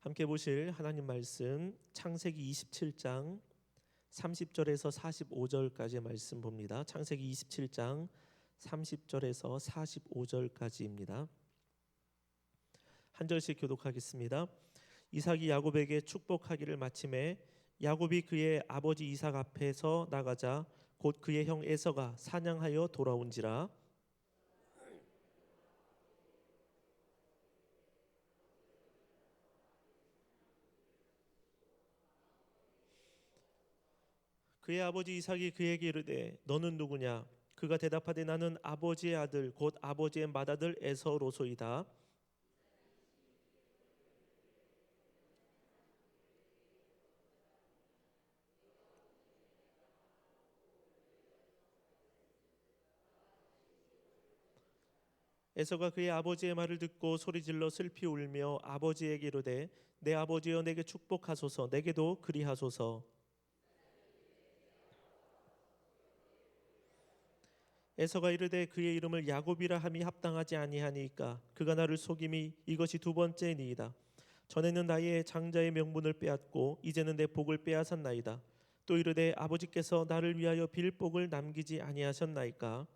함께 보실 하나님 말씀 창세기 27장 30절에서 45절까지의 말씀 봅니다. 창세기 27장 30절에서 45절까지입니다. 한 절씩 교독하겠습니다. 이삭이 야곱에게 축복하기를 마침에 야곱이 그의 아버지 이삭 앞에서 나가자 곧 그의 형 에서가 사냥하여 돌아온지라. 그의 아버지 이삭이 그에게 이르되 너는 누구냐? 그가 대답하되 나는 아버지의 아들 곧 아버지의 맏아들 에서로소이다. 에서가 그의 아버지의 말을 듣고 소리질러 슬피 울며 아버지에게 이르되 내 아버지여 내게 축복하소서 내게도 그리하소서. 에서가 이르되 그의 이름을 야곱이라 함이 합당하지 아니하니까 그가 나를 속임이 이것이 두 번째니이다. 전에는 나의 장자의 명분을 빼앗고 이제는 내 복을 빼앗았나이다. 또 이르되 아버지께서 나를 위하여 빌 복을 남기지 아니하셨나이까.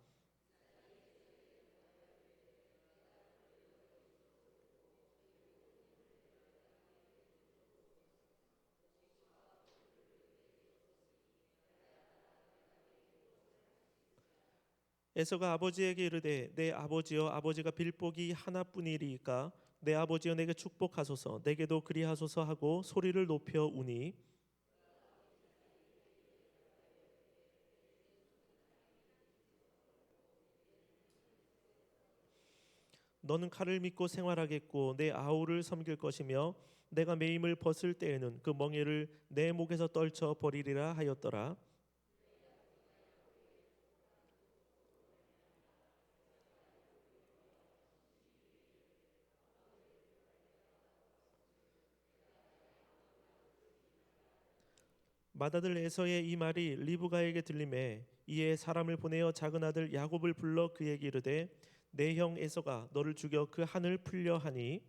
에서가 아버지에게 이르되 내 아버지여 아버지가 빌 복이 하나뿐이리이까 내 아버지여 내게 축복하소서 내게도 그리하소서 하고 소리를 높여 우니 너는 칼을 믿고 생활하겠고 내 아우를 섬길 것이며 내가 매임을 벗을 때에는 그 멍에를 내 목에서 떨쳐 버리리라 하였더라. 맏아들 에서의 이 말이 리브가에게 들리매 이에 사람을 보내어 작은 아들 야곱을 불러 그에게 이르되 내 형 에서가 너를 죽여 그 한을 풀려 하니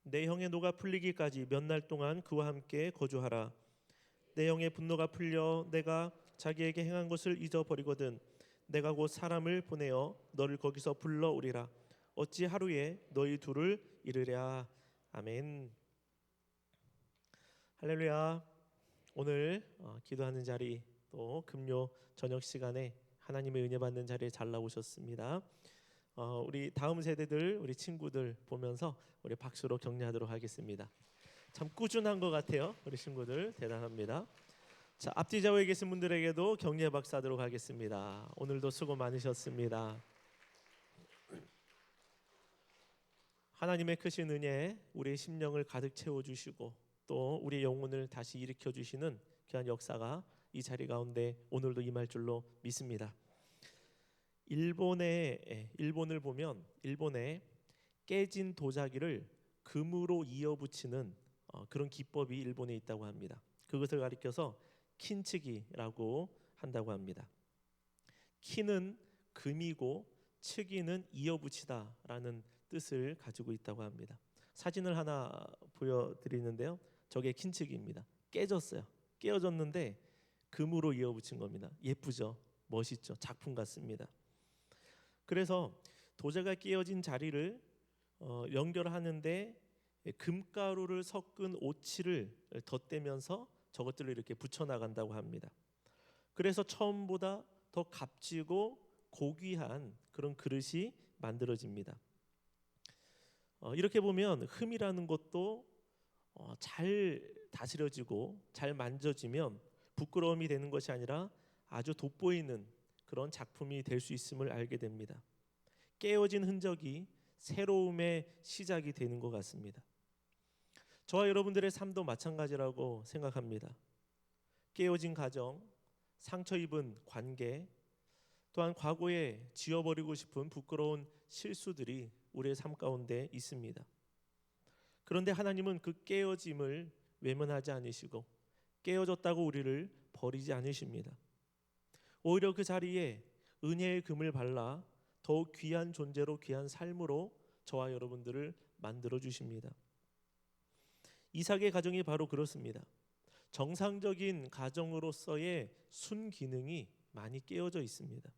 내 형의 노가 풀리기까지 몇 날 동안 그와 함께 거주하라. 내 형의 분노가 풀려 내가 자기에게 행한 것을 잊어버리거든 내가 곧 사람을 보내어 너를 거기서 불러오리라. 어찌 하루에 너희 둘을 이르랴. 아멘. 할렐루야. 오늘 기도하는 자리 또 금요 저녁 시간에 하나님의 은혜 받는 자리에 잘 나오셨습니다. 우리 다음 세대들 우리 친구들 보면서 우리 박수로 격려하도록 하겠습니다. 참 꾸준한 것 같아요. 우리 친구들 대단합니다. 자, 앞뒤 좌우에 계신 분들에게도 격려 박수 하도록 하겠습니다. 오늘도 수고 많으셨습니다. 하나님의 크신 은혜 우리의 심령을 가득 채워주시고 또 우리의 영혼을 다시 일으켜주시는 귀한 역사가 이 자리 가운데 오늘도 임할 줄로 믿습니다. 일본을 보면 일본에 깨진 도자기를 금으로 이어붙이는 그런 기법이 일본에 있다고 합니다. 그것을 가리켜서 킨치기라고 한다고 합니다. 키는 금이고 치기는 이어붙이다라는 뜻을 가지고 있다고 합니다. 사진을 하나 보여드리는데요. 저게 킨치기입니다. 깨졌어요. 깨어졌는데 금으로 이어붙인 겁니다. 예쁘죠? 멋있죠? 작품 같습니다. 그래서 도자가 깨어진 자리를 연결하는데 금가루를 섞은 오칠을 덧대면서 저것들을 이렇게 붙여나간다고 합니다. 그래서 처음보다 더 값지고 고귀한 그런 그릇이 만들어집니다. 이렇게 보면 흠이라는 것도 잘 다스려지고 잘 만져지면 부끄러움이 되는 것이 아니라 아주 돋보이는 그런 작품이 될 수 있음을 알게 됩니다. 깨어진 흔적이 새로움의 시작이 되는 것 같습니다. 저와 여러분들의 삶도 마찬가지라고 생각합니다. 깨어진 가정, 상처 입은 관계, 또한 과거에 지워버리고 싶은 부끄러운 실수들이 우리의 삶 가운데 있습니다. 그런데 하나님은 그 깨어짐을 외면하지 않으시고 깨어졌다고 우리를 버리지 않으십니다. 오히려 그 자리에 은혜의 금을 발라 더욱 귀한 존재로 귀한 삶으로 저와 여러분들을 만들어 주십니다. 이삭의 가정이 바로 그렇습니다. 정상적인 가정으로서의 순기능이 많이 깨어져 있습니다.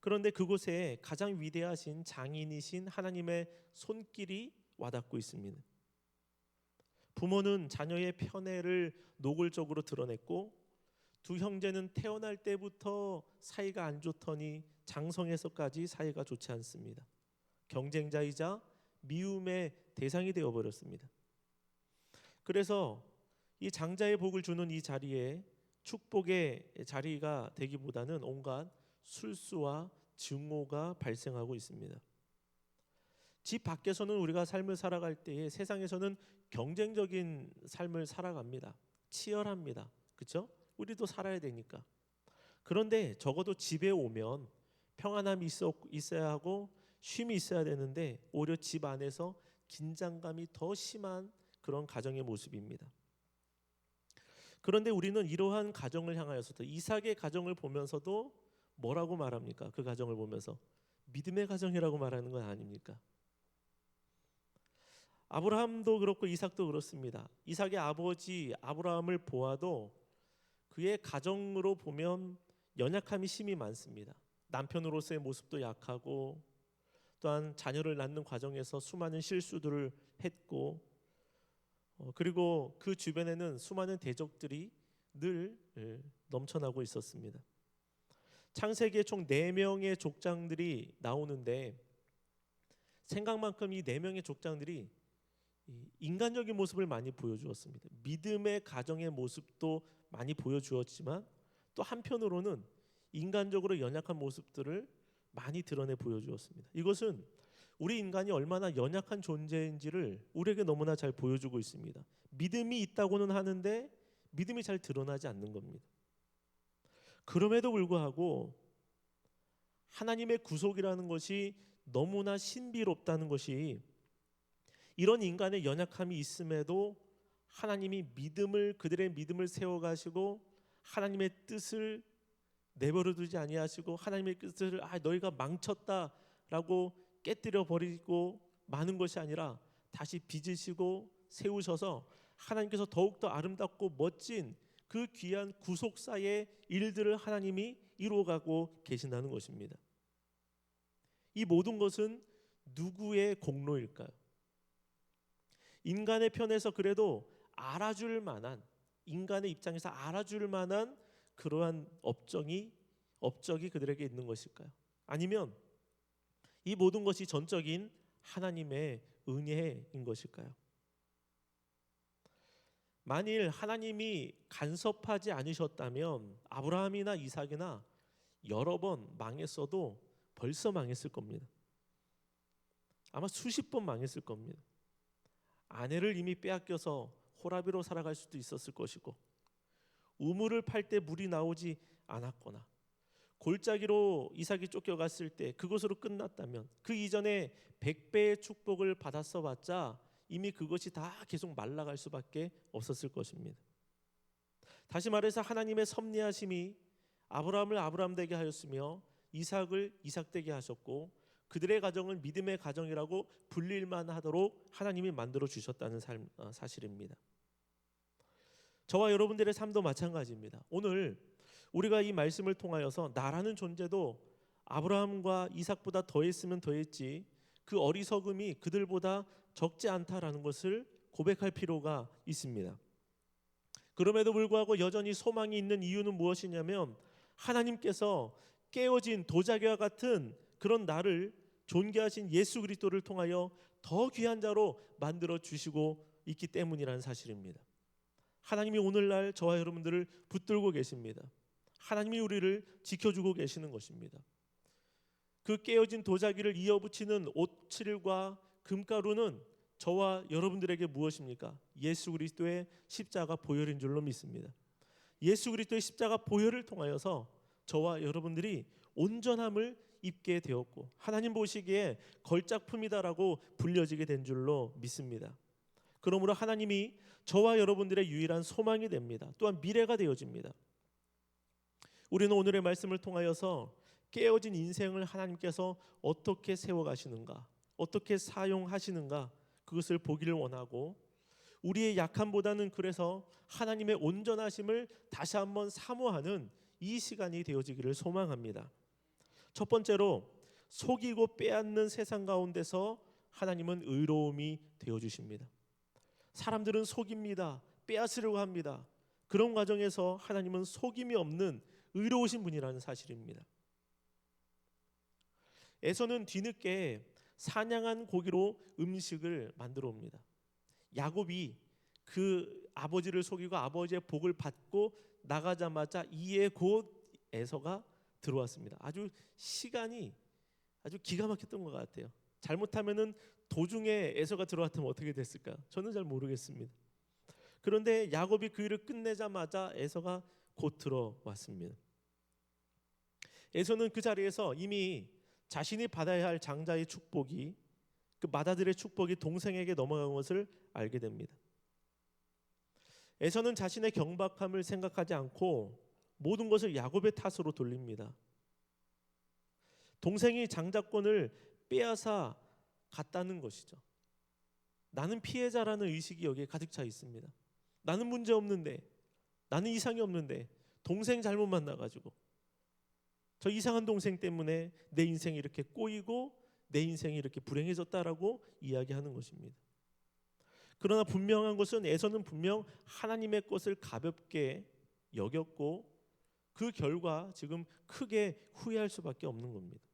그런데 그곳에 가장 위대하신 장인이신 하나님의 손길이 와닿고 있습니다. 부모는 자녀의 편애를 노골적으로 드러냈고 두 형제는 태어날 때부터 사이가 안 좋더니 장성에서까지 사이가 좋지 않습니다. 경쟁자이자 미움의 대상이 되어버렸습니다. 그래서 이 장자의 복을 주는 이 자리에 축복의 자리가 되기보다는 온갖 술수와 증오가 발생하고 있습니다. 집 밖에서는 우리가 삶을 살아갈 때에 세상에서는 경쟁적인 삶을 살아갑니다. 치열합니다. 그렇죠? 우리도 살아야 되니까. 그런데 적어도 집에 오면 평안함이 있어야 하고 쉼이 있어야 되는데 오히려 집 안에서 긴장감이 더 심한 그런 가정의 모습입니다. 그런데 우리는 이러한 가정을 향하여서도 이삭의 가정을 보면서도 뭐라고 말합니까? 그 가정을 보면서 믿음의 가정이라고 말하는 건 아닙니까? 아브라함도 그렇고 이삭도 그렇습니다. 이삭의 아버지 아브라함을 보아도 그의 가정으로 보면 연약함이 심히 많습니다. 남편으로서의 모습도 약하고 또한 자녀를 낳는 과정에서 수많은 실수들을 했고 그리고 그 주변에는 수많은 대적들이 늘 넘쳐나고 있었습니다. 창세기에 총 4명의 족장들이 나오는데 생각만큼 이 4명의 족장들이 인간적인 모습을 많이 보여주었습니다. 믿음의 가정의 모습도 많이 보여주었지만 또 한편으로는 인간적으로 연약한 모습들을 많이 드러내 보여주었습니다. 이것은 우리 인간이 얼마나 연약한 존재인지를 우리에게 너무나 잘 보여주고 있습니다. 믿음이 있다고는 하는데 믿음이 잘 드러나지 않는 겁니다. 그럼에도 불구하고 하나님의 구속이라는 것이 너무나 신비롭다는 것이 이런 인간의 연약함이 있음에도 하나님이 그들의 믿음을 세워가시고 하나님의 뜻을 내버려 두지 아니하시고 하나님의 뜻을 너희가 망쳤다라고 깨뜨려 버리고 마는 것이 아니라 다시 빚으시고 세우셔서 하나님께서 더욱더 아름답고 멋진 그 귀한 구속사의 일들을 하나님이 이루어가고 계신다는 것입니다. 이 모든 것은 누구의 공로일까요? 인간의 편에서 그래도 알아줄 만한, 인간의 입장에서 알아줄 만한 그러한 업적이 그들에게 있는 것일까요? 아니면 이 모든 것이 전적인 하나님의 은혜인 것일까요? 만일 하나님이 간섭하지 않으셨다면 아브라함이나 이삭이나 여러 번 망했어도 벌써 망했을 겁니다. 아마 수십 번 망했을 겁니다. 아내를 이미 빼앗겨서 호라비로 살아갈 수도 있었을 것이고 우물을 팔 때 물이 나오지 않았거나 골짜기로 이삭이 쫓겨갔을 때 그것으로 끝났다면 그 이전에 100배의 축복을 받았어 봤자 이미 그것이 다 계속 말라갈 수밖에 없었을 것입니다. 다시 말해서 하나님의 섭리하심이 아브라함을 아브라함 되게 하였으며 이삭을 이삭 되게 하셨고 그들의 가정을 믿음의 가정이라고 불릴만 하도록 하나님이 만들어 주셨다는 사실입니다. 저와 여러분들의 삶도 마찬가지입니다. 오늘 우리가 이 말씀을 통하여서 나라는 존재도 아브라함과 이삭보다 더했으면 더했지 그 어리석음이 그들보다 적지 않다라는 것을 고백할 필요가 있습니다. 그럼에도 불구하고 여전히 소망이 있는 이유는 무엇이냐면 하나님께서 깨어진 도자기와 같은 그런 나를 존귀하신 예수 그리스도를 통하여 더 귀한 자로 만들어 주시고 있기 때문이라는 사실입니다. 하나님이 오늘날 저와 여러분들을 붙들고 계십니다. 하나님이 우리를 지켜주고 계시는 것입니다. 그 깨어진 도자기를 이어붙이는 오칠과 금가루는 저와 여러분들에게 무엇입니까? 예수 그리스도의 십자가 보혈인 줄로 믿습니다. 예수 그리스도의 십자가 보혈을 통하여서 저와 여러분들이 온전함을 입게 되었고 하나님 보시기에 걸작품이다라고 불려지게 된 줄로 믿습니다. 그러므로 하나님이 저와 여러분들의 유일한 소망이 됩니다. 또한 미래가 되어집니다. 우리는 오늘의 말씀을 통하여서 깨어진 인생을 하나님께서 어떻게 세워가시는가, 어떻게 사용하시는가, 그것을 보기를 원하고, 우리의 약함보다는 그래서 하나님의 온전하심을 다시 한번 사모하는 이 시간이 되어지기를 소망합니다. 첫 번째로, 속이고 빼앗는 세상 가운데서 하나님은 의로움이 되어주십니다. 사람들은 속입니다. 빼앗으려고 합니다. 그런 과정에서 하나님은 속임이 없는 의로우신 분이라는 사실입니다. 에서는 뒤늦게 사냥한 고기로 음식을 만들어 옵니다. 야곱이 그 아버지를 속이고 아버지의 복을 받고 나가자마자 이에 곧 에서가 들어왔습니다. 아주 시간이 아주 기가 막혔던 것 같아요. 잘못하면은 도중에 에서가 들어왔다면 어떻게 됐을까요? 저는 잘 모르겠습니다. 그런데 야곱이 그 일을 끝내자마자 에서가 곧 들어왔습니다. 에서는 그 자리에서 이미 자신이 받아야 할 장자의 축복이, 그 맏아들의 축복이 동생에게 넘어간 것을 알게 됩니다. 에서는 자신의 경박함을 생각하지 않고 모든 것을 야곱의 탓으로 돌립니다. 동생이 장자권을 빼앗아 갔다는 것이죠. 나는 피해자라는 의식이 여기에 가득 차 있습니다. 나는 문제 없는데, 나는 이상이 없는데 동생 잘못 만나가지고 저 이상한 동생 때문에 내 인생이 이렇게 꼬이고 내 인생이 이렇게 불행해졌다라고 이야기하는 것입니다. 그러나 분명한 것은 에서는 분명 하나님의 것을 가볍게 여겼고 그 결과 지금 크게 후회할 수밖에 없는 겁니다.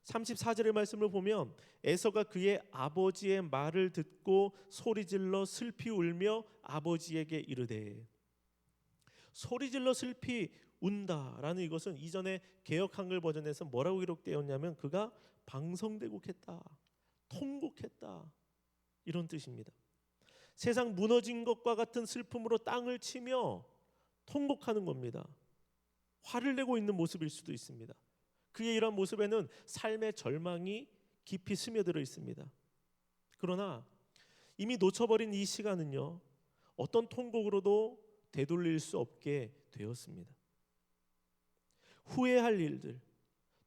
34절의 말씀을 보면 에서가 그의 아버지의 말을 듣고 소리질러 슬피 울며 아버지에게 이르되, 소리질러 슬피 운다라는 이것은 이전에 개역 한글 버전에서 뭐라고 기록되었냐면 그가 방성대곡했다, 통곡했다, 이런 뜻입니다. 세상 무너진 것과 같은 슬픔으로 땅을 치며 통곡하는 겁니다. 화를 내고 있는 모습일 수도 있습니다. 그의 이러한 모습에는 삶의 절망이 깊이 스며들어 있습니다. 그러나 이미 놓쳐버린 이 시간은요, 어떤 통곡으로도 되돌릴 수 없게 되었습니다. 후회할 일들,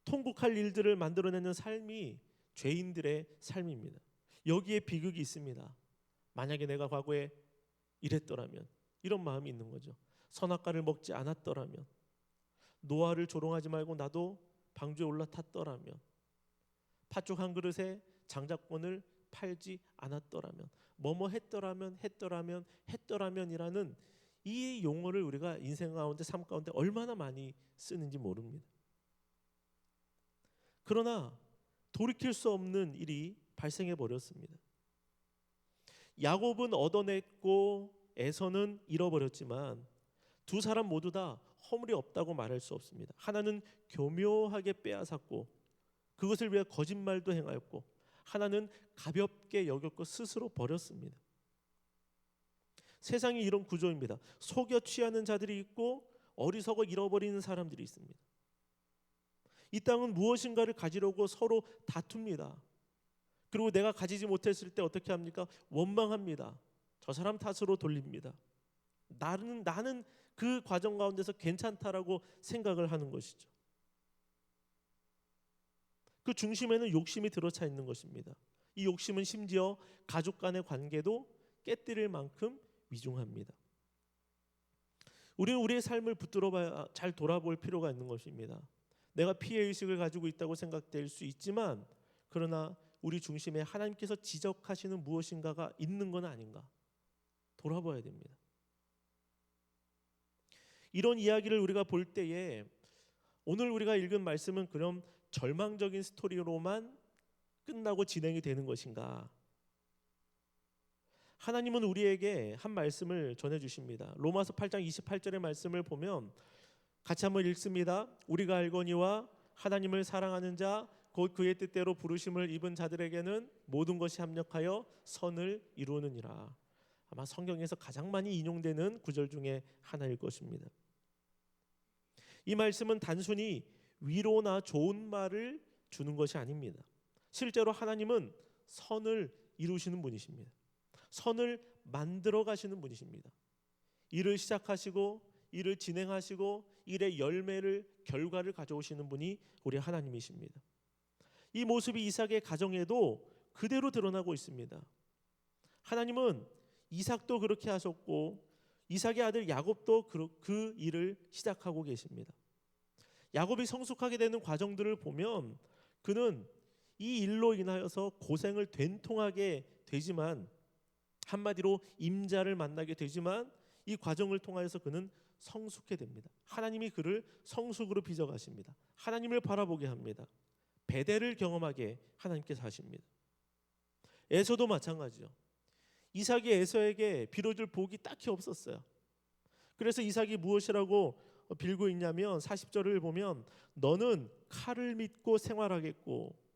통곡할 일들을 만들어내는 삶이 죄인들의 삶입니다. 여기에 비극이 있습니다. 만약에 내가 과거에 이랬더라면, 이런 마음이 있는 거죠. 선악과를 먹지 않았더라면, 노아를 조롱하지 말고 나도 방주에 올라탔더라면, 팥죽 한 그릇에 장자권을 팔지 않았더라면, 뭐뭐 했더라면이라는 이 용어를 우리가 인생 가운데, 삶 가운데 얼마나 많이 쓰는지 모릅니다. 그러나 돌이킬 수 없는 일이 발생해 버렸습니다. 야곱은 얻어냈고 에서는 잃어버렸지만 두 사람 모두 다 허물이 없다고 말할 수 없습니다. 하나는 교묘하게 빼앗았고 그것을 위해 거짓말도 행하였고, 하나는 가볍게 여겼고 스스로 버렸습니다. 세상이 이런 구조입니다. 속여 취하는 자들이 있고 어리석어 잃어버리는 사람들이 있습니다. 이 땅은 무엇인가를 가지려고 서로 다툽니다. 그리고 내가 가지지 못했을 때 어떻게 합니까? 원망합니다. 저 사람 탓으로 돌립니다. 나는 그 과정 가운데서 괜찮다라고 생각을 하는 것이죠. 그 중심에는 욕심이 들어차 있는 것입니다. 이 욕심은 심지어 가족 간의 관계도 깨뜨릴 만큼 위중합니다. 우리는 우리의 삶을 붙들어봐야 잘 돌아볼 필요가 있는 것입니다. 내가 피해의식을 가지고 있다고 생각될 수 있지만, 그러나 우리 중심에 하나님께서 지적하시는 무엇인가가 있는 건 아닌가 돌아봐야 됩니다. 이런 이야기를 우리가 볼 때에 오늘 우리가 읽은 말씀은 그럼 절망적인 스토리로만 끝나고 진행이 되는 것인가? 하나님은 우리에게 한 말씀을 전해주십니다. 로마서 8장 28절의 말씀을 보면 같이 한번 읽습니다. 우리가 알거니와 하나님을 사랑하는 자 곧 그의 뜻대로 부르심을 입은 자들에게는 모든 것이 합력하여 선을 이루느니라. 아마 성경에서 가장 많이 인용되는 구절 중에 하나일 것입니다. 이 말씀은 단순히 위로나 좋은 말을 주는 것이 아닙니다. 실제로 하나님은 선을 이루시는 분이십니다. 선을 만들어 가시는 분이십니다. 일을 시작하시고 일을 진행하시고 일의 열매를 결과를 가져오시는 분이 우리 하나님이십니다. 이 모습이 이삭의 가정에도 그대로 드러나고 있습니다. 하나님은 이삭도 그렇게 하셨고 이삭의 아들 야곱도 그 일을 시작하고 계십니다. 야곱이 성숙하게 되는 과정들을 보면 그는 이 일로 인하여서 고생을 된통하게 되지만, 한마디로 임자를 만나게 되지만, 이 과정을 통하여서 그는 성숙해 됩니다. 하나님이 그를 성숙으로 빚어가십니다. 하나님을 바라보게 합니다. 베델을 경험하게 하나님께서 하십니다. 에서도 마찬가지죠. 이삭이 에서에게 빌어줄 복이 딱히 없었어요. 그래서 이삭이 무엇이라고 빌고 있냐면 40절을 보면 너는 칼을 믿고 생활하겠고,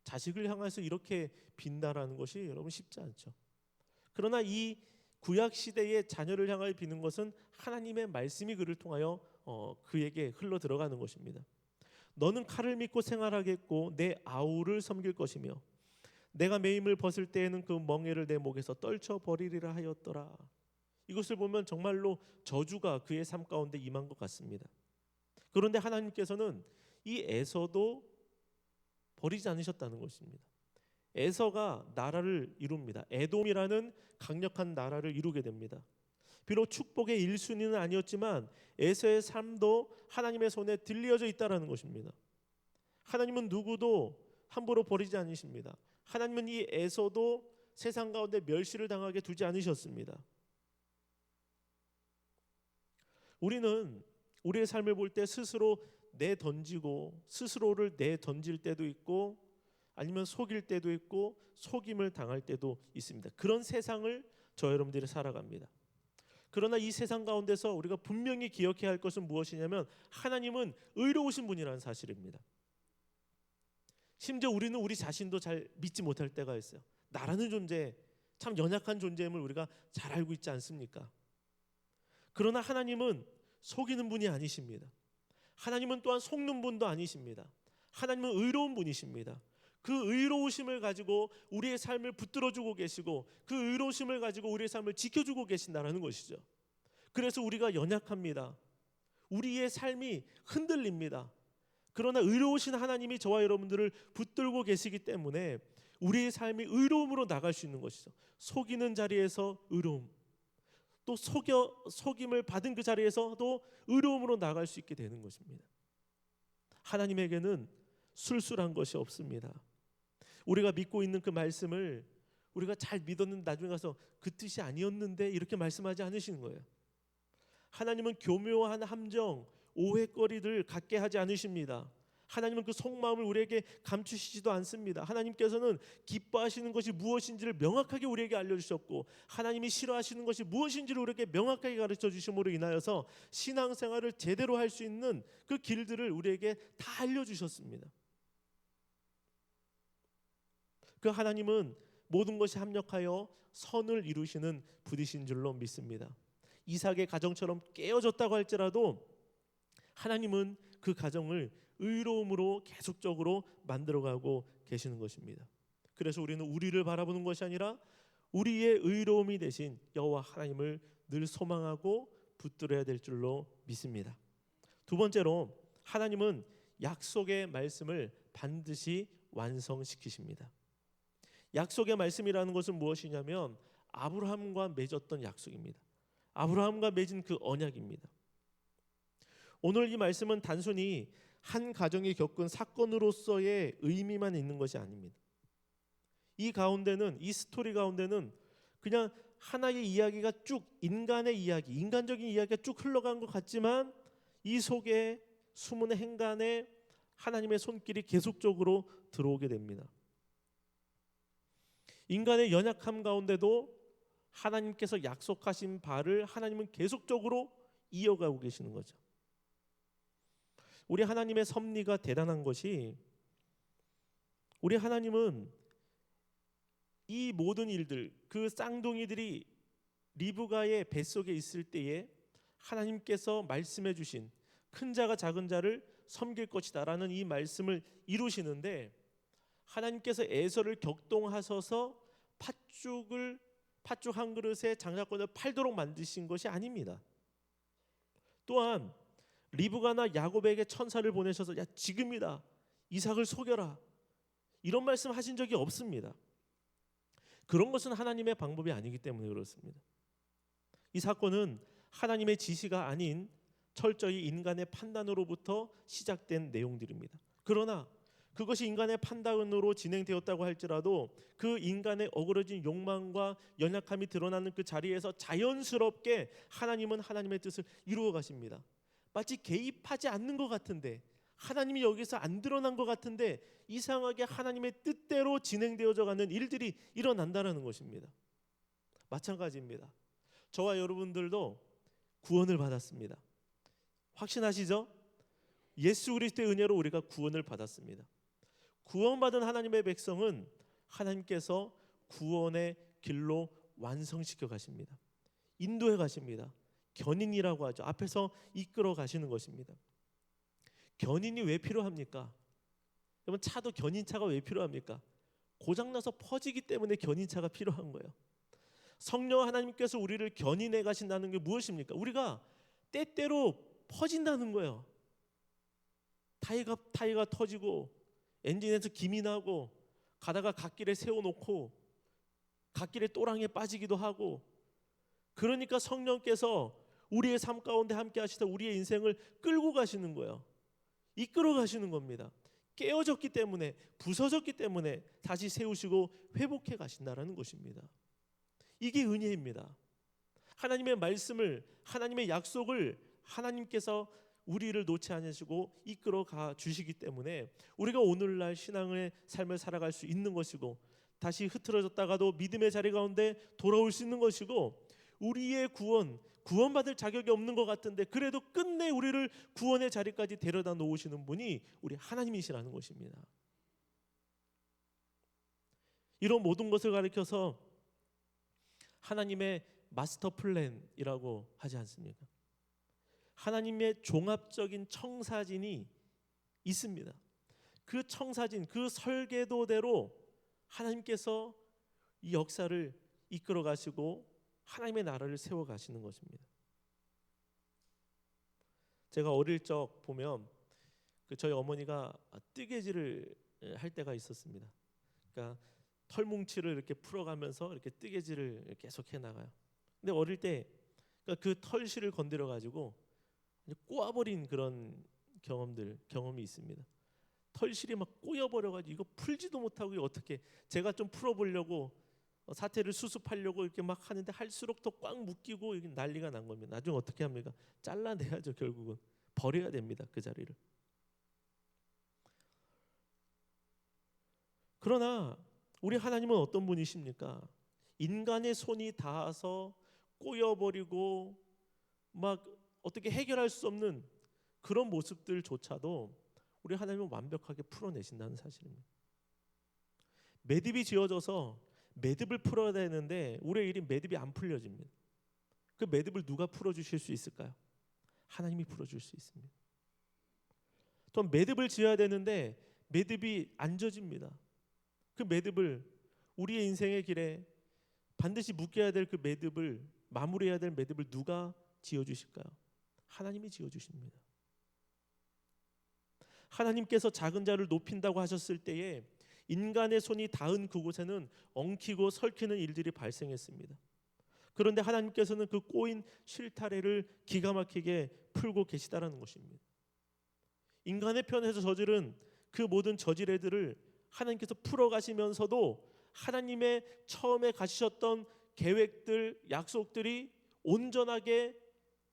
자식을 향해서 이렇게 빈다라는 것이 여러분 쉽지 않죠. 그러나 이 구약 시대의 자녀를 향하여 비는 것은 하나님의 말씀이 그를 통하여 그에게 흘러 들어가는 것입니다. 너는 칼을 믿고 생활하겠고 내 아우를 섬길 것이며 내가 매임을 벗을 때에는 그 멍에를 내 목에서 떨쳐 버리리라 하였더라. 이것을 보면 정말로 저주가 그의 삶 가운데 임한 것 같습니다. 그런데 하나님께서는 이 에서도 버리지 않으셨다는 것입니다. 에서가 나라를 이룹니다. 에돔이라는 강력한 나라를 이루게 됩니다. 비록 축복의 1순위는 아니었지만 에서의 삶도 하나님의 손에 들려져 있다는 것입니다. 하나님은 누구도 함부로 버리지 않으십니다. 하나님은 이 에서도 세상 가운데 멸시를 당하게 두지 않으셨습니다. 우리는 우리의 삶을 볼 때 스스로 내던지고 스스로를 내던질 때도 있고 아니면 속일 때도 있고 속임을 당할 때도 있습니다. 그런 세상을 저 여러분들이 살아갑니다. 그러나 이 세상 가운데서 우리가 분명히 기억해야 할 것은 무엇이냐면 하나님은 의로우신 분이라는 사실입니다. 심지어 우리는 우리 자신도 잘 믿지 못할 때가 있어요. 나라는 존재, 참 연약한 존재임을 우리가 잘 알고 있지 않습니까? 그러나 하나님은 속이는 분이 아니십니다. 하나님은 또한 속는 분도 아니십니다. 하나님은 의로운 분이십니다. 그 의로우심을 가지고 우리의 삶을 붙들어주고 계시고 그 의로우심을 가지고 우리의 삶을 지켜주고 계신다는 것이죠. 그래서 우리가 연약합니다. 우리의 삶이 흔들립니다. 그러나 의로우신 하나님이 저와 여러분들을 붙들고 계시기 때문에 우리의 삶이 의로움으로 나갈 수 있는 것이죠. 속이는 자리에서 의로움, 또 속임을 받은 그 자리에서도 의로움으로 나갈 수 있게 되는 것입니다. 하나님에게는 술술한 것이 없습니다. 우리가 믿고 있는 그 말씀을 우리가 잘 믿었는데 나중에 가서 그 뜻이 아니었는데 이렇게 말씀하지 않으시는 거예요. 하나님은 교묘한 함정, 오해거리를 갖게 하지 않으십니다. 하나님은 그 속마음을 우리에게 감추시지도 않습니다. 하나님께서는 기뻐하시는 것이 무엇인지를 명확하게 우리에게 알려주셨고 하나님이 싫어하시는 것이 무엇인지를 우리에게 명확하게 가르쳐 주심으로 인하여서 신앙생활을 제대로 할 수 있는 그 길들을 우리에게 다 알려주셨습니다. 그 하나님은 모든 것이 합력하여 선을 이루시는 분이신 줄로 믿습니다. 이삭의 가정처럼 깨어졌다고 할지라도 하나님은 그 가정을 의로움으로 계속적으로 만들어가고 계시는 것입니다. 그래서 우리는 우리를 바라보는 것이 아니라 우리의 의로움이 되신 여호와 하나님을 늘 소망하고 붙들어야 될 줄로 믿습니다. 두 번째로 하나님은 약속의 말씀을 반드시 완성시키십니다. 약속의 말씀이라는 것은 무엇이냐면 아브라함과 맺었던 약속입니다. 아브라함과 맺은 그 언약입니다. 오늘 이 말씀은 단순히 한 가정이 겪은 사건으로서의 의미만 있는 것이 아닙니다. 이 가운데는, 이 스토리 가운데는 그냥 하나의 이야기가 쭉 인간의 이야기, 인간적인 이야기가 쭉 흘러간 것 같지만 이 속에 숨은 행간에 하나님의 손길이 계속적으로 들어오게 됩니다. 인간의 연약함 가운데도 하나님께서 약속하신 바를 하나님은 계속적으로 이어가고 계시는 거죠. 우리 하나님의 섭리가 대단한 것이 우리 하나님은 이 모든 일들, 그 쌍둥이들이 리브가의 뱃속에 있을 때에 하나님께서 말씀해 주신 큰 자가 작은 자를 섬길 것이다 라는 이 말씀을 이루시는데 하나님께서 에서를 격동하셔서 팥죽 한 그릇에 장자권을 팔도록 만드신 것이 아닙니다. 또한 리브가나 야곱에게 천사를 보내셔서 야 지금이다 이삭을 속여라 이런 말씀 하신 적이 없습니다. 그런 것은 하나님의 방법이 아니기 때문에 그렇습니다. 이 사건은 하나님의 지시가 아닌 철저히 인간의 판단으로부터 시작된 내용들입니다. 그러나 그것이 인간의 판단으로 진행되었다고 할지라도 그 인간의 어그러진 욕망과 연약함이 드러나는 그 자리에서 자연스럽게 하나님은 하나님의 뜻을 이루어 가십니다. 마치 개입하지 않는 것 같은데, 하나님이 여기서 안 드러난 것 같은데 이상하게 하나님의 뜻대로 진행되어져 가는 일들이 일어난다는 것입니다. 마찬가지입니다. 저와 여러분들도 구원을 받았습니다. 확신하시죠? 예수 그리스도의 은혜로 우리가 구원을 받았습니다. 구원받은 하나님의 백성은 하나님께서 구원의 길로 완성시켜 가십니다. 인도해 가십니다. 견인이라고 하죠. 앞에서 이끌어 가시는 것입니다. 견인이 왜 필요합니까? 여러분, 차도 견인차가 왜 필요합니까? 고장나서 퍼지기 때문에 견인차가 필요한 거예요. 성령 하나님께서 우리를 견인해 가신다는 게 무엇입니까? 우리가 때때로 퍼진다는 거예요. 타이어가 터지고 엔진에서 김이 나고 가다가 갓길에 세워놓고 갓길에 또랑에 빠지기도 하고, 그러니까 성령께서 우리의 삶 가운데 함께 하시다 우리의 인생을 끌고 가시는 거예요. 이끌어 가시는 겁니다. 깨어졌기 때문에, 부서졌기 때문에 다시 세우시고 회복해 가신다라는 것입니다. 이게 은혜입니다. 하나님의 말씀을, 하나님의 약속을 하나님께서 우리를 놓지 않으시고 이끌어 가 주시기 때문에 우리가 오늘날 신앙의 삶을 살아갈 수 있는 것이고, 다시 흐트러졌다가도 믿음의 자리 가운데 돌아올 수 있는 것이고, 우리의 구원받을 자격이 없는 것 같은데 그래도 끝내 우리를 구원의 자리까지 데려다 놓으시는 분이 우리 하나님이시라는 것입니다. 이런 모든 것을 가리켜서 하나님의 마스터 플랜이라고 하지 않습니까? 하나님의 종합적인 청사진이 있습니다. 그 청사진, 그 설계도대로 하나님께서 이 역사를 이끌어 가시고 하나님의 나라를 세워 가시는 것입니다. 제가 어릴 적 보면 저희 어머니가 뜨개질을 할 때가 있었습니다. 그러니까 털뭉치를 이렇게 풀어가면서 이렇게 뜨개질을 계속 해나가요. 근데 어릴 때 그 털실을 건드려 가지고 꼬아버린 그런 경험이 있습니다. 털실이 막 꼬여버려가지고 이거 풀지도 못하고 어떻게, 제가 좀 풀어보려고 사태를 수습하려고 이렇게 막 하는데 할수록 더 꽉 묶이고 이게 난리가 난 겁니다. 나중에 어떻게 합니까? 잘라내야죠. 결국은 버려야 됩니다. 그 자리를. 그러나 우리 하나님은 어떤 분이십니까? 인간의 손이 닿아서 꼬여버리고 막 어떻게 해결할 수 없는 그런 모습들조차도 우리 하나님은 완벽하게 풀어내신다는 사실입니다. 매듭이 지어져서 매듭을 풀어야 되는데 우리의 일이 매듭이 안 풀려집니다. 그 매듭을 누가 풀어주실 수 있을까요? 하나님이 풀어줄 수 있습니다. 또 매듭을 지어야 되는데 매듭이 안 져집니다. 그 매듭을, 우리의 인생의 길에 반드시 묶여야 될 그 매듭을, 마무리해야 될 매듭을 누가 지어주실까요? 하나님이 지어주십니다. 하나님께서 작은 자를 높인다고 하셨을 때에 인간의 손이 닿은 그곳에는 엉키고 설키는 일들이 발생했습니다. 그런데 하나님께서는 그 꼬인 실타래를 기가 막히게 풀고 계시다라는 것입니다. 인간의 편에서 저지른 그 모든 저지레들을 하나님께서 풀어가시면서도 하나님의 처음에 가지셨던 계획들, 약속들이 온전하게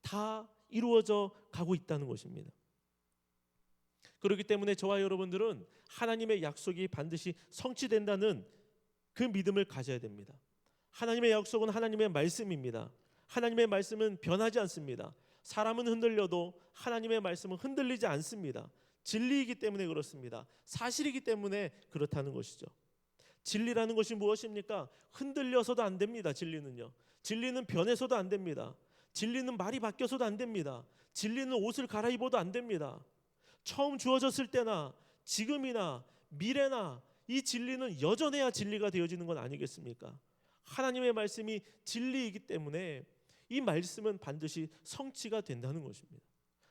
다 이루어져 가고 있다는 것입니다. 그렇기 때문에 저와 여러분들은 하나님의 약속이 반드시 성취된다는 그 믿음을 가져야 됩니다. 하나님의 약속은 하나님의 말씀입니다. 하나님의 말씀은 변하지 않습니다. 사람은 흔들려도 하나님의 말씀은 흔들리지 않습니다. 진리이기 때문에 그렇습니다. 사실이기 때문에 그렇다는 것이죠. 진리라는 것이 무엇입니까? 흔들려서도 안 됩니다. 진리는요. 진리는 변해서도 안 됩니다. 진리는 말이 바뀌어서도 안 됩니다. 진리는 옷을 갈아입어도 안 됩니다. 처음 주어졌을 때나 지금이나 미래나 이 진리는 여전해야 진리가 되어지는 건 아니겠습니까? 하나님의 말씀이 진리이기 때문에 이 말씀은 반드시 성취가 된다는 것입니다.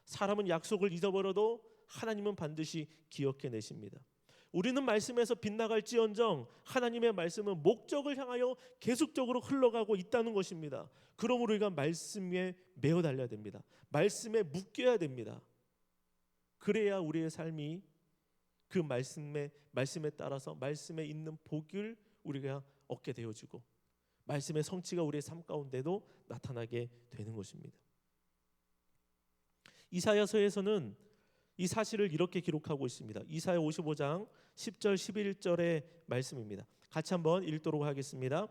사람은 약속을 잊어버려도 하나님은 반드시 기억해내십니다. 우리는 말씀에서 빗나갈지언정 하나님의 말씀은 목적을 향하여 계속적으로 흘러가고 있다는 것입니다. 그러므로 우리가 말씀에 매어 달려야 됩니다. 말씀에 묶여야 됩니다. 그래야 우리의 삶이 그 말씀에 따라서 말씀에 있는 복을 우리가 얻게 되어지고 말씀의 성취가 우리의 삶 가운데도 나타나게 되는 것입니다. 이사야서에서는 이 사실을 이렇게 기록하고 있습니다. 이사야 55장 10절 11절의 말씀입니다. 같이 한번 읽도록 하겠습니다.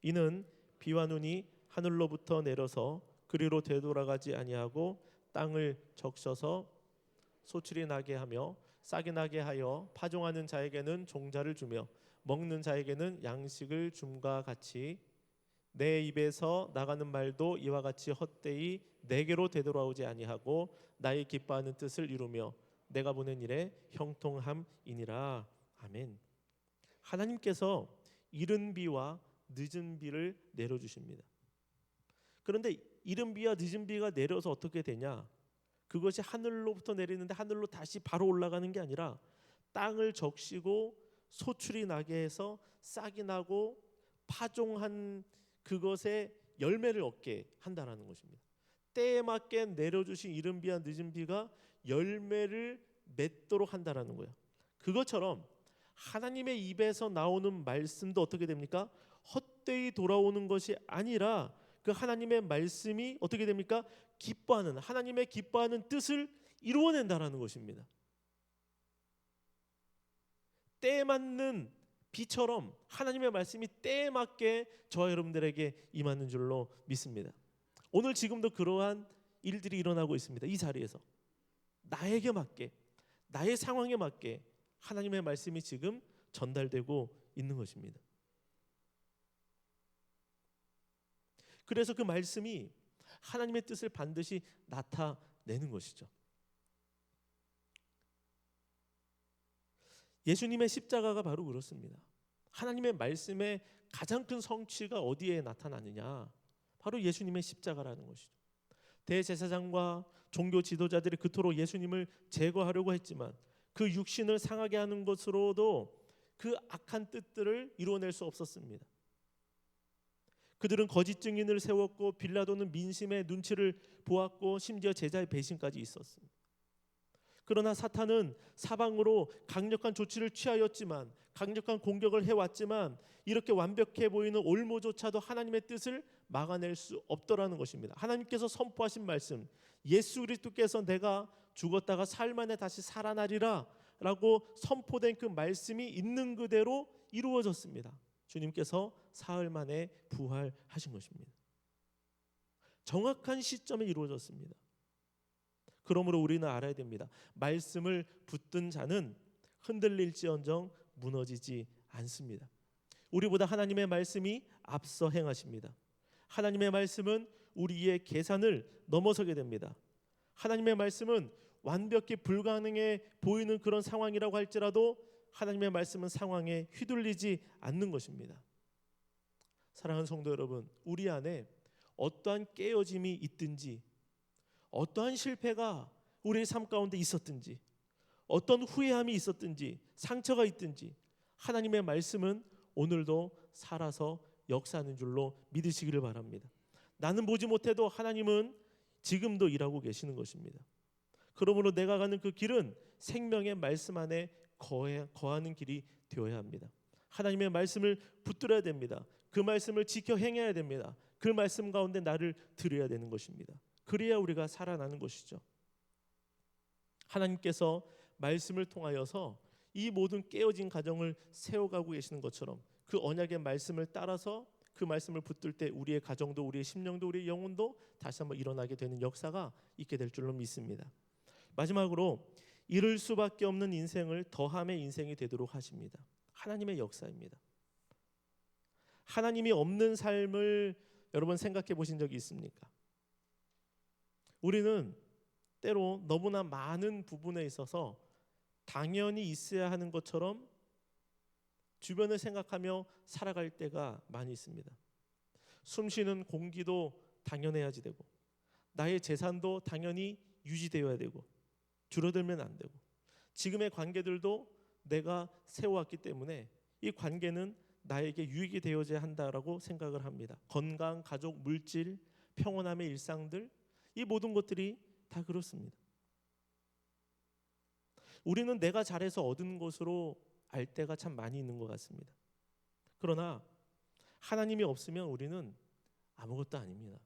이는 비와 눈이 하늘로부터 내려서 그리로 되돌아가지 아니하고 땅을 적셔서 소출이 나게 하며 싹이 나게 하여 파종하는 자에게는 종자를 주며 먹는 자에게는 양식을 줌과 같이 내 입에서 나가는 말도 이와 같이 헛되이 내게로 되돌아오지 아니하고 나의 기뻐하는 뜻을 이루며 내가 보낸 일에 형통함이니라. 아멘. 하나님께서 이른 비와 늦은 비를 내려주십니다. 그런데 이른 비와 늦은 비가 내려서 어떻게 되냐? 그것이 하늘로부터 내리는데 하늘로 다시 바로 올라가는 게 아니라 땅을 적시고 소출이 나게 해서 싹이 나고 파종한 그것에 열매를 얻게 한다라는 것입니다. 때에 맞게 내려주신 이른 비와 늦은 비가 열매를 맺도록 한다라는 거예요. 그것처럼 하나님의 입에서 나오는 말씀도 어떻게 됩니까? 헛되이 돌아오는 것이 아니라 그 하나님의 말씀이 어떻게 됩니까? 기뻐하는 하나님의 기뻐하는 뜻을 이루어낸다라는 것입니다. 때에 맞는 비처럼 하나님의 말씀이 때에 맞게 저와 여러분들에게 임하는 줄로 믿습니다. 오늘 지금도 그러한 일들이 일어나고 있습니다. 이 자리에서 나에게 맞게 나의 상황에 맞게 하나님의 말씀이 지금 전달되고 있는 것입니다. 그래서 그 말씀이 하나님의 뜻을 반드시 나타내는 것이죠. 예수님의 십자가가 바로 그렇습니다. 하나님의 말씀의 가장 큰 성취가 어디에 나타나느냐? 바로 예수님의 십자가라는 것이죠. 대제사장과 종교 지도자들이 그토록 예수님을 제거하려고 했지만 그 육신을 상하게 하는 것으로도 그 악한 뜻들을 이루어낼 수 없었습니다. 그들은 거짓 증인을 세웠고 빌라도는 민심의 눈치를 보았고 심지어 제자의 배신까지 있었습니다. 그러나 사탄은 사방으로 강력한 조치를 취하였지만 강력한 공격을 해왔지만 이렇게 완벽해 보이는 올무조차도 하나님의 뜻을 막아낼 수 없더라는 것입니다. 하나님께서 선포하신 말씀 예수 그리스도께서 내가 죽었다가 사흘 만에 다시 살아나리라 라고 선포된 그 말씀이 있는 그대로 이루어졌습니다. 주님께서 사흘 만에 부활하신 것입니다. 정확한 시점에 이루어졌습니다. 그러므로 우리는 알아야 됩니다. 말씀을 붙든 자는 흔들릴지언정 무너지지 않습니다. 우리보다 하나님의 말씀이 앞서 행하십니다. 하나님의 말씀은 우리의 계산을 넘어서게 됩니다. 하나님의 말씀은 완벽히 불가능해 보이는 그런 상황이라고 할지라도 하나님의 말씀은 상황에 휘둘리지 않는 것입니다. 사랑하는 성도 여러분, 우리 안에 어떠한 깨어짐이 있든지 어떠한 실패가 우리의 삶 가운데 있었든지 어떤 후회함이 있었든지 상처가 있든지 하나님의 말씀은 오늘도 살아서 역사하는 줄로 믿으시기를 바랍니다. 나는 보지 못해도 하나님은 지금도 일하고 계시는 것입니다. 그러므로 내가 가는 그 길은 생명의 말씀 안에 거하는 길이 되어야 합니다. 하나님의 말씀을 붙들어야 됩니다. 그 말씀을 지켜 행해야 됩니다. 그 말씀 가운데 나를 들여야 되는 것입니다. 그래야 우리가 살아나는 것이죠. 하나님께서 말씀을 통하여서 이 모든 깨어진 가정을 세워가고 계시는 것처럼 그 언약의 말씀을 따라서 그 말씀을 붙들 때 우리의 가정도 우리의 심령도 우리의 영혼도 다시 한번 일어나게 되는 역사가 있게 될 줄로 믿습니다. 마지막으로 이룰 수밖에 없는 인생을 더함의 인생이 되도록 하십니다. 하나님의 역사입니다. 하나님이 없는 삶을 여러분 생각해 보신 적이 있습니까? 우리는 때로 너무나 많은 부분에 있어서 당연히 있어야 하는 것처럼 주변을 생각하며 살아갈 때가 많이 있습니다. 숨쉬는 공기도 당연해야지 되고 나의 재산도 당연히 유지되어야 되고 줄어들면 안 되고, 지금의 관계들도 내가 세워왔기 때문에 이 관계는 나에게 유익이 되어져야 한다라고 생각을 합니다. 건강, 가족, 물질, 평온함의 일상들, 이 모든 것들이 다 그렇습니다. 우리는 내가 잘해서 얻은 것으로 알 때가 참 많이 있는 것 같습니다. 그러나 하나님이 없으면 우리는 아무것도 아닙니다.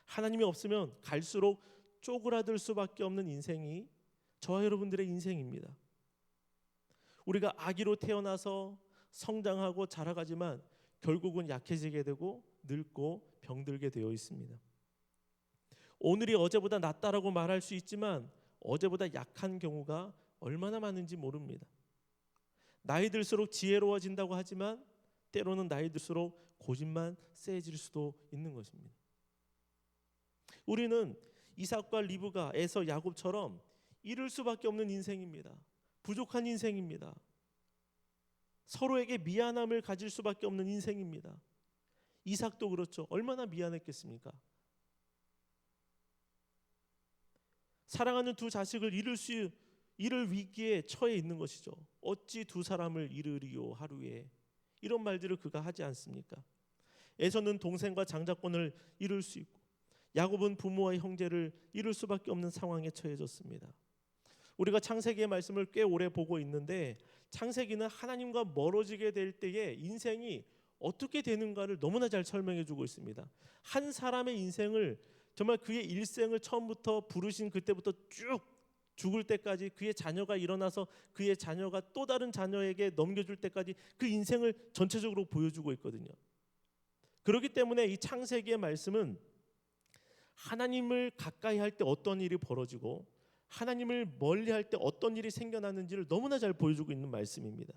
하나님이 없으면 갈수록 쪼그라들 수밖에 없는 인생이 저와 여러분들의 인생입니다. 우리가 아기로 태어나서 성장하고 자라가지만 결국은 약해지게 되고 늙고 병들게 되어 있습니다. 오늘이 어제보다 낫다라고 말할 수 있지만 어제보다 약한 경우가 얼마나 많은지 모릅니다. 나이 들수록 지혜로워진다고 하지만 때로는 나이 들수록 고집만 세질 수도 있는 것입니다. 우리는 이삭과 리브가, 에서, 야곱처럼 잃을 수밖에 없는 인생입니다. 부족한 인생입니다. 서로에게 미안함을 가질 수밖에 없는 인생입니다. 이삭도 그렇죠. 얼마나 미안했겠습니까? 사랑하는 두 자식을 잃을 위기에 처해 있는 것이죠. 어찌 두 사람을 잃으리요 하루에, 이런 말들을 그가 하지 않습니까? 에서는 동생과 장자권을 잃을 수 있고 야곱은 부모와 형제를 잃을 수밖에 없는 상황에 처해졌습니다. 우리가 창세기의 말씀을 꽤 오래 보고 있는데 창세기는 하나님과 멀어지게 될 때의 인생이 어떻게 되는가를 너무나 잘 설명해 주고 있습니다. 한 사람의 인생을, 정말 그의 일생을 처음부터 부르신 그때부터 쭉 죽을 때까지, 그의 자녀가 일어나서 그의 자녀가 또 다른 자녀에게 넘겨줄 때까지 그 인생을 전체적으로 보여주고 있거든요. 그렇기 때문에 이 창세기의 말씀은 하나님을 가까이 할 때 어떤 일이 벌어지고 하나님을 멀리 할 때 어떤 일이 생겨나는지를 너무나 잘 보여주고 있는 말씀입니다.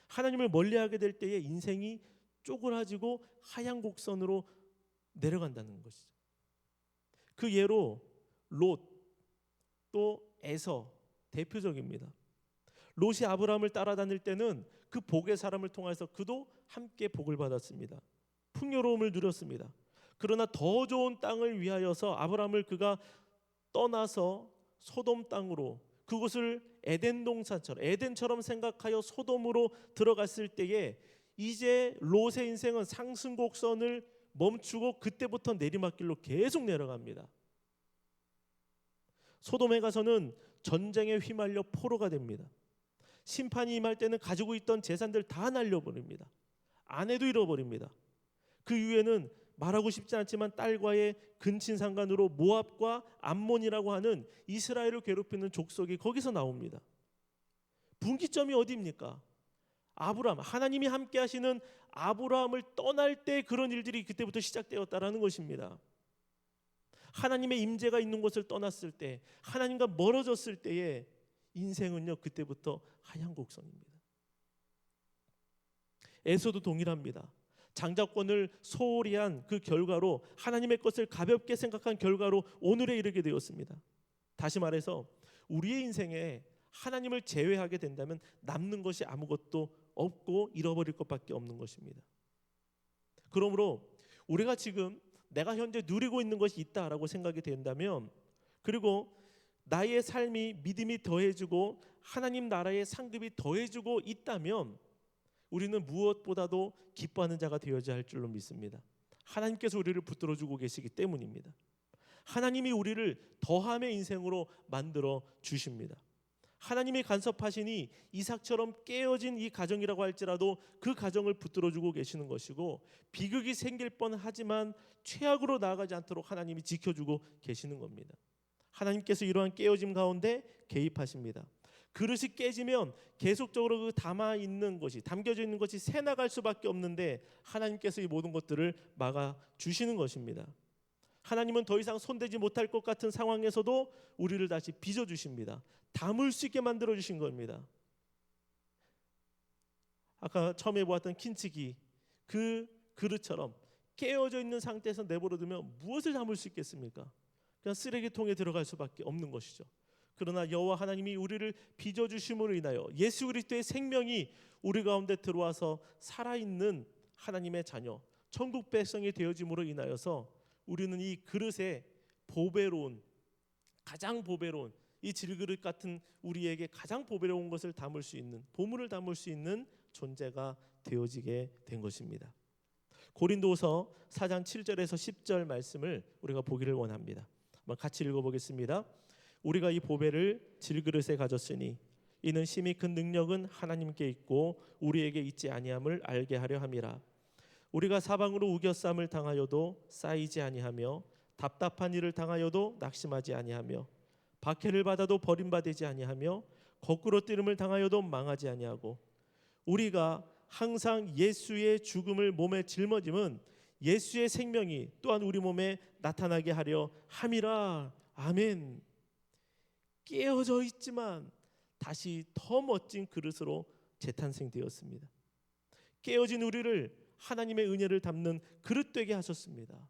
하나님을 멀리하게 될 때의 인생이 쪼그라지고 하얀 곡선으로 내려간다는 것이죠. 그 예로 롯, 또 에서 대표적입니다. 롯이 아브라함을 따라다닐 때는 그 복의 사람을 통해서 그도 함께 복을 받았습니다. 풍요로움을 누렸습니다. 그러나 더 좋은 땅을 위하여서 아브라함을 그가 떠나서 소돔 땅으로, 그곳을 에덴 동산처럼, 에덴처럼 생각하여 소돔으로 들어갔을 때에 이제 롯의 인생은 상승곡선을 멈추고 그때부터 내리막길로 계속 내려갑니다. 소돔에 가서는 전쟁에 휘말려 포로가 됩니다. 심판이 임할 때는 가지고 있던 재산들 다 날려버립니다. 아내도 잃어버립니다. 그 이후에는 말하고 싶지 않지만 딸과의 근친상간으로 모압과 암몬이라고 하는 이스라엘을 괴롭히는 족속이 거기서 나옵니다. 분기점이 어디입니까? 아브라함, 하나님이 함께 하시는 아브라함을 떠날 때 그런 일들이 그때부터 시작되었다라는 것입니다. 하나님의 임재가 있는 곳을 떠났을 때, 하나님과 멀어졌을 때의 인생은요, 그때부터 하얀 곡선입니다. 에서도 동일합니다. 장자권을 소홀히 한 그 결과로, 하나님의 것을 가볍게 생각한 결과로 오늘에 이르게 되었습니다. 다시 말해서 우리의 인생에 하나님을 제외하게 된다면 남는 것이 아무것도 없고 잃어버릴 것밖에 없는 것입니다. 그러므로 우리가 지금 내가 현재 누리고 있는 것이 있다라고 생각이 된다면, 그리고 나의 삶이 믿음이 더해지고 하나님 나라의 상급이 더해지고 있다면 우리는 무엇보다도 기뻐하는 자가 되어야 할 줄로 믿습니다. 하나님께서 우리를 붙들어주고 계시기 때문입니다. 하나님이 우리를 더함의 인생으로 만들어 주십니다. 하나님이 간섭하시니 이삭처럼 깨어진 이 가정이라고 할지라도 그 가정을 붙들어주고 계시는 것이고, 비극이 생길 뻔하지만 최악으로 나아가지 않도록 하나님이 지켜주고 계시는 겁니다. 하나님께서 이러한 깨어짐 가운데 개입하십니다. 그릇이 깨지면 계속적으로 그 담겨져 있는 것이 새나갈 수밖에 없는데 하나님께서 이 모든 것들을 막아주시는 것입니다. 하나님은 더 이상 손대지 못할 것 같은 상황에서도 우리를 다시 빚어주십니다. 담을 수 있게 만들어주신 겁니다. 아까 처음에 보았던 킨치기, 그 그릇처럼 깨어져 있는 상태에서 내버려두면 무엇을 담을 수 있겠습니까? 그냥 쓰레기통에 들어갈 수밖에 없는 것이죠. 그러나 여호와 하나님이 우리를 빚어주심으로 인하여 예수 그리스도의 생명이 우리 가운데 들어와서 살아있는 하나님의 자녀, 천국 백성이 되어짐으로 인하여서 우리는 이 그릇에 보배로운, 가장 보배로운 이 질그릇 같은 우리에게 가장 보배로운 것을 담을 수 있는, 보물을 담을 수 있는 존재가 되어지게 된 것입니다. 고린도서 4장 7절에서 10절 말씀을 우리가 보기를 원합니다. 한번 같이 읽어보겠습니다. 우리가 이 보배를 질그릇에 가졌으니 이는 심히 큰 능력은 하나님께 있고 우리에게 있지 아니함을 알게 하려 함이라. 우리가 사방으로 우겨쌈을 당하여도 쌓이지 아니하며 답답한 일을 당하여도 낙심하지 아니하며 박해를 받아도 버림받지 아니하며 거꾸로 뜨름을 당하여도 망하지 아니하고 우리가 항상 예수의 죽음을 몸에 짊어짐은 예수의 생명이 또한 우리 몸에 나타나게 하려 함이라. 아멘. 깨어져 있지만 다시 더 멋진 그릇으로 재탄생되었습니다. 깨어진 우리를 하나님의 은혜를 담는 그릇 되게 하셨습니다.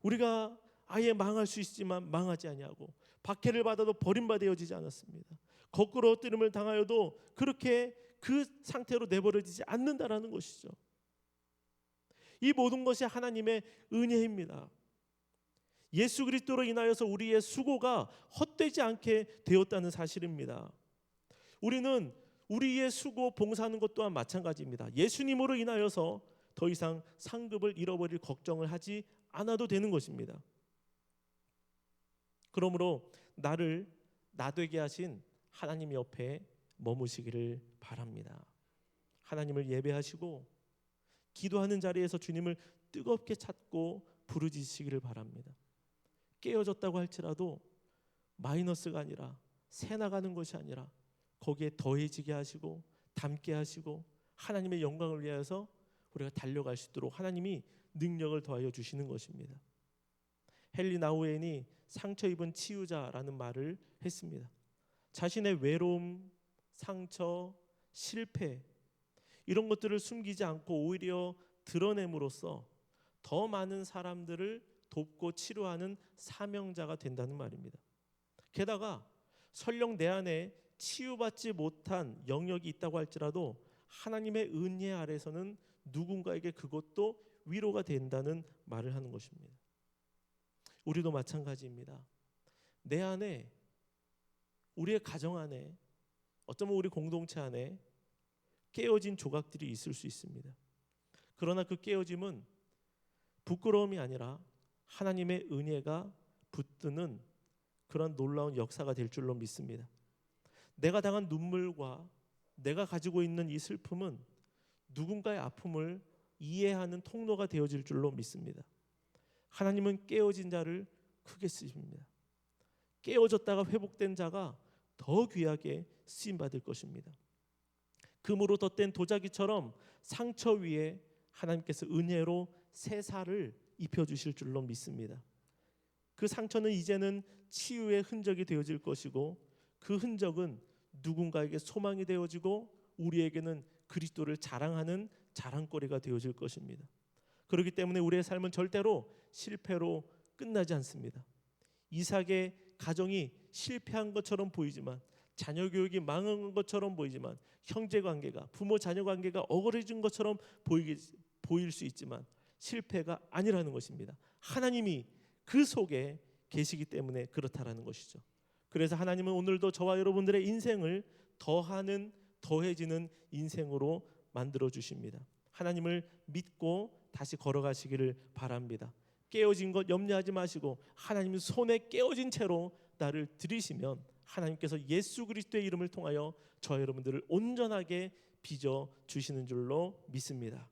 우리가 아예 망할 수 있지만 망하지 아니하고 박해를 받아도 버림받아지지 않았습니다. 거꾸로 뜨름을 당하여도 그렇게 그 상태로 내버려지지 않는다라는 것이죠. 이 모든 것이 하나님의 은혜입니다. 예수 그리스도로 인하여서 우리의 수고가 헛되지 않게 되었다는 사실입니다. 우리는 우리의 수고 봉사하는 것 또한 마찬가지입니다. 예수님으로 인하여서 더 이상 상급을 잃어버릴 걱정을 하지 않아도 되는 것입니다. 그러므로 나를 나되게 하신 하나님 옆에 머무시기를 바랍니다. 하나님을 예배하시고 기도하는 자리에서 주님을 뜨겁게 찾고 부르짖으시기를 바랍니다. 깨어졌다고 할지라도 마이너스가 아니라 새 나가는 것이 아니라 거기에 더해지게 하시고 담게 하시고 하나님의 영광을 위하여서 우리가 달려갈 수 있도록 하나님이 능력을 더하여 주시는 것입니다. 헨리 나우엔이 상처 입은 치유자라는 말을 했습니다. 자신의 외로움, 상처, 실패 이런 것들을 숨기지 않고 오히려 드러냄으로써 더 많은 사람들을 돕고 치료하는 사명자가 된다는 말입니다. 게다가 설령 내 안에 치유받지 못한 영역이 있다고 할지라도 하나님의 은혜 아래서는 누군가에게 그것도 위로가 된다는 말을 하는 것입니다. 우리도 마찬가지입니다. 내 안에, 우리의 가정 안에, 어쩌면 우리 공동체 안에 깨어진 조각들이 있을 수 있습니다. 그러나 그 깨어짐은 부끄러움이 아니라 하나님의 은혜가 붙드는 그런 놀라운 역사가 될 줄로 믿습니다. 내가 당한 눈물과 내가 가지고 있는 이 슬픔은 누군가의 아픔을 이해하는 통로가 되어질 줄로 믿습니다. 하나님은 깨어진 자를 크게 쓰십니다. 깨어졌다가 회복된 자가 더 귀하게 쓰임받을 것입니다. 금으로 덧댄 도자기처럼 상처 위에 하나님께서 은혜로 새 살을 입혀주실 줄로 믿습니다. 그 상처는 이제는 치유의 흔적이 되어질 것이고 그 흔적은 누군가에게 소망이 되어지고 우리에게는 그리스도를 자랑하는 자랑거리가 되어질 것입니다. 그렇기 때문에 우리의 삶은 절대로 실패로 끝나지 않습니다. 이삭의 가정이 실패한 것처럼 보이지만, 자녀 교육이 망한 것처럼 보이지만, 형제 관계가, 부모 자녀 관계가 어그러진 것처럼 보일 수 있지만 실패가 아니라는 것입니다. 하나님이 그 속에 계시기 때문에 그렇다라는 것이죠. 그래서 하나님은 오늘도 저와 여러분들의 인생을 더해지는 인생으로 만들어 주십니다. 하나님을 믿고 다시 걸어가시기를 바랍니다. 깨어진 것 염려하지 마시고 하나님 손에 깨어진 채로 나를 들이시면 하나님께서 예수 그리스도의 이름을 통하여 저 여러분들을 온전하게 빚어 주시는 줄로 믿습니다.